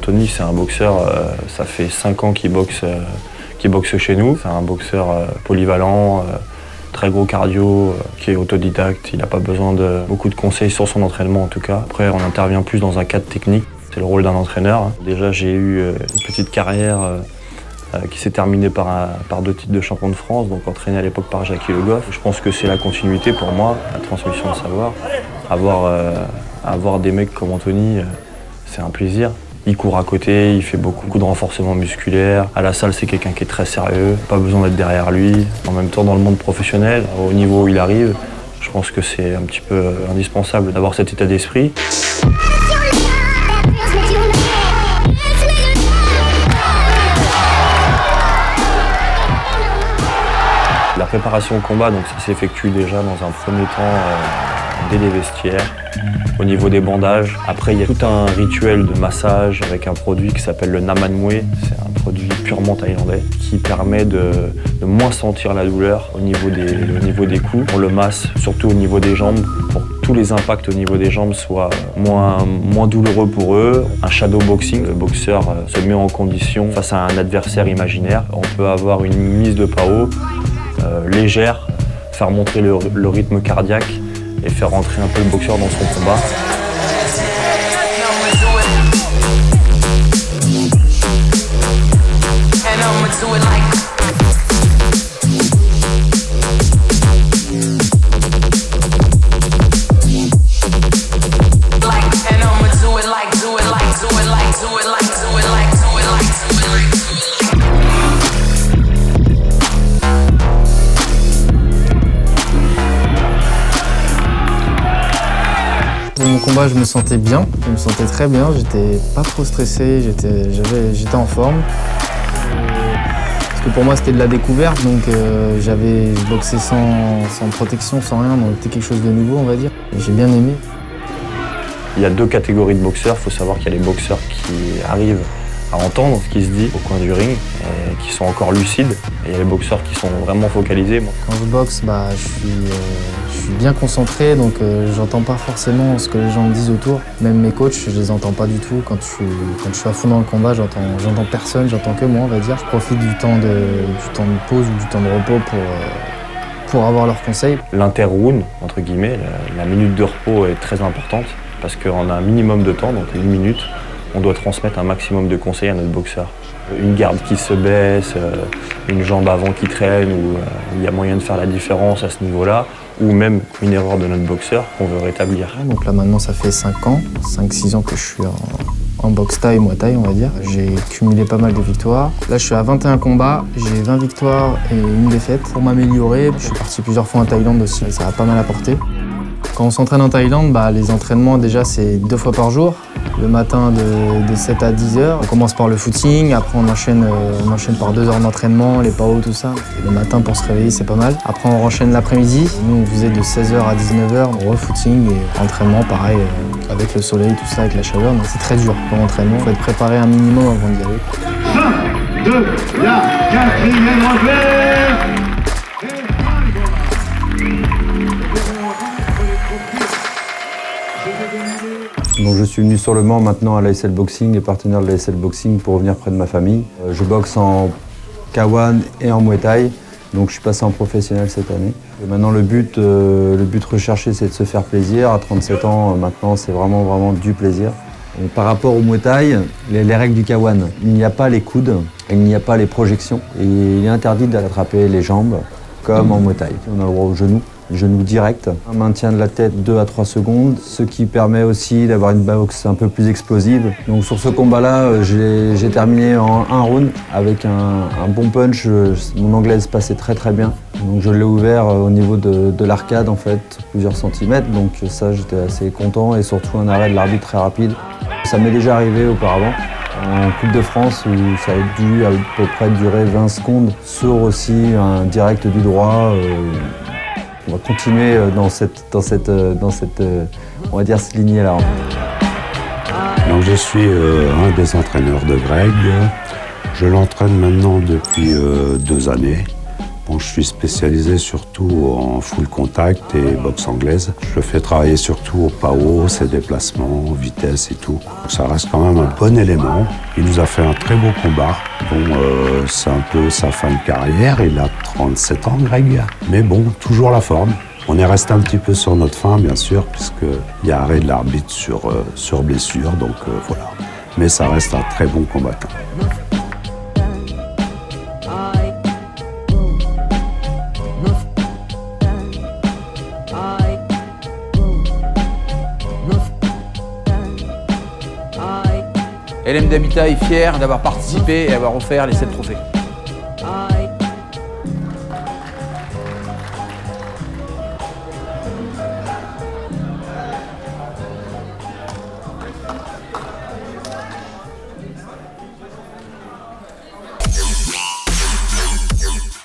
Anthony, c'est un boxeur, ça fait 5 ans qu'il boxe chez nous. C'est un boxeur polyvalent, très gros cardio, qui est autodidacte. Il n'a pas besoin de beaucoup de conseils sur son entraînement en tout cas. Après, on intervient plus dans un cadre technique. C'est le rôle d'un entraîneur. Déjà, j'ai eu une petite carrière qui s'est terminée par 2 titres de champion de France, donc entraîné à l'époque par Jackie Le Goff. Je pense que c'est la continuité pour moi, la transmission de savoir. Avoir des mecs comme Anthony, c'est un plaisir. Il court à côté, il fait beaucoup de renforcement musculaire. À la salle, c'est quelqu'un qui est très sérieux, pas besoin d'être derrière lui. En même temps, dans le monde professionnel, au niveau où il arrive, je pense que c'est un petit peu indispensable d'avoir cet état d'esprit. La préparation au combat, donc ça s'effectue déjà dans un premier temps dès les vestiaires, au niveau des bandages. Après, il y a tout un rituel de massage avec un produit qui s'appelle le Naman Muay. C'est un produit purement thaïlandais qui permet de moins sentir la douleur au niveau des coups. On le masse surtout au niveau des jambes pour que tous les impacts au niveau des jambes soient moins douloureux pour eux. Un shadow boxing, le boxeur se met en condition face à un adversaire imaginaire. On peut avoir une mise de PAO légère, faire monter le rythme cardiaque et faire rentrer un peu le boxeur dans son combat. Mon combat, je me sentais bien, je me sentais très bien, j'étais pas trop stressé, j'étais en forme. Parce que pour moi, c'était de la découverte, donc je boxais sans protection, sans rien, donc c'était quelque chose de nouveau, on va dire. J'ai bien aimé. Il y a 2 catégories de boxeurs. Il faut savoir qu'il y a les boxeurs qui arrivent à entendre ce qui se dit au coin du ring, et qui sont encore lucides. Et il y a les boxeurs qui sont vraiment focalisés. Quand je boxe, je suis bien concentré, donc j'entends pas forcément ce que les gens me disent autour. Même mes coachs, je les entends pas du tout. Quand je suis à fond dans le combat, j'entends personne, j'entends que moi, on va dire. Je profite du temps de pause ou du temps de repos pour avoir leurs conseils. L'inter-round, entre guillemets, la minute de repos est très importante parce qu'on a un minimum de temps, donc 1 minute. On doit transmettre un maximum de conseils à notre boxeur. Une garde qui se baisse, une jambe avant qui traîne, où il y a moyen de faire la différence à ce niveau-là, ou même une erreur de notre boxeur qu'on veut rétablir. Donc là maintenant ça fait 5-6 ans que je suis en boxe thaï, Muay Thai on va dire. J'ai cumulé pas mal de victoires. Là je suis à 21 combats, j'ai 20 victoires et 1 défaite. Pour m'améliorer, je suis parti plusieurs fois en Thaïlande aussi, ça a pas mal apporté. Quand on s'entraîne en Thaïlande, les entraînements déjà c'est 2 fois par jour. Le matin de 7 à 10 heures. On commence par le footing, après on enchaîne par 2 heures d'entraînement, les PAO, tout ça. Et le matin pour se réveiller, c'est pas mal. Après on enchaîne l'après-midi. Nous on faisait de 16h à 19h, re-footing et entraînement pareil, avec le soleil, tout ça, avec la chaleur. Donc c'est très dur pour l'entraînement. Il faut être préparé un minimum avant d'y aller. 1, 2, la 4e entrée. Donc je suis venu sur le Mans maintenant à l'ASL Boxing et partenaire de l'ASL Boxing pour revenir près de ma famille. Je boxe en K1 et en Muay Thai, donc je suis passé en professionnel cette année. Et maintenant le but recherché c'est de se faire plaisir. À 37 ans maintenant c'est vraiment du plaisir. Et par rapport au Muay Thai, les règles du K1, il n'y a pas les coudes, il n'y a pas les projections et il est interdit d'attraper les jambes comme en Muay Thai. On a le droit au genou direct, un maintien de la tête 2 à 3 secondes, ce qui permet aussi d'avoir une boxe un peu plus explosive. Donc sur ce combat-là, j'ai terminé en 1 round avec un bon punch. Mon anglais se passait très bien. Donc je l'ai ouvert au niveau de l'arcade en fait, plusieurs centimètres. Donc ça j'étais assez content et surtout un arrêt de l'arbitre très rapide. Ça m'est déjà arrivé auparavant en Coupe de France où ça a dû à peu près durer 20 secondes sur aussi un direct du droit. On va continuer dans cette on va dire, cette lignée-là. Donc je suis un des entraîneurs de Greg. Je l'entraîne maintenant depuis 2 années. Bon, je suis spécialisé surtout en full contact et boxe anglaise. Je le fais travailler surtout au PAO, ses déplacements, vitesse et tout. Donc ça reste quand même un bon élément. Il nous a fait un très beau combat. Bon, c'est un peu sa fin de carrière. Il a 37 ans, Greg. Mais bon, toujours la forme. On est resté un petit peu sur notre fin, bien sûr, puisqu'il y a arrêt de l'arbitre sur blessure. Donc voilà. Mais ça reste un très bon combattant. LM Dabita est fier d'avoir participé et avoir offert les 7 trophées.